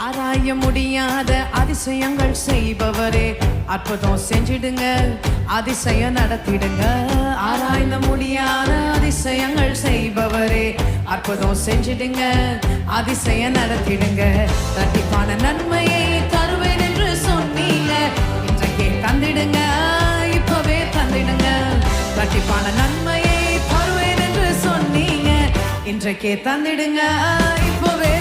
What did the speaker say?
ஆராய முடியாத அதிசயங்கள் செய்பவரே, அற்புதம் செஞ்சிடுங்க, அதிசயம் நடத்திடுங்க. ஆராய்ந்த முடியாத அதிசயங்கள் செய்பவரே, அற்புதம் செஞ்சிடுங்க, அதிசயம் நடத்திடுங்க. இரட்டிப்பான நன்மையை தருவேன் என்று சொன்னீங்க, இன்றைக்கே தந்திடுங்க, இப்பவே தந்திடுங்க. இரட்டிப்பான நன்மையை தருவேன் என்று சொன்னீங்க, இன்றைக்கே தந்திடுங்க, இப்பவே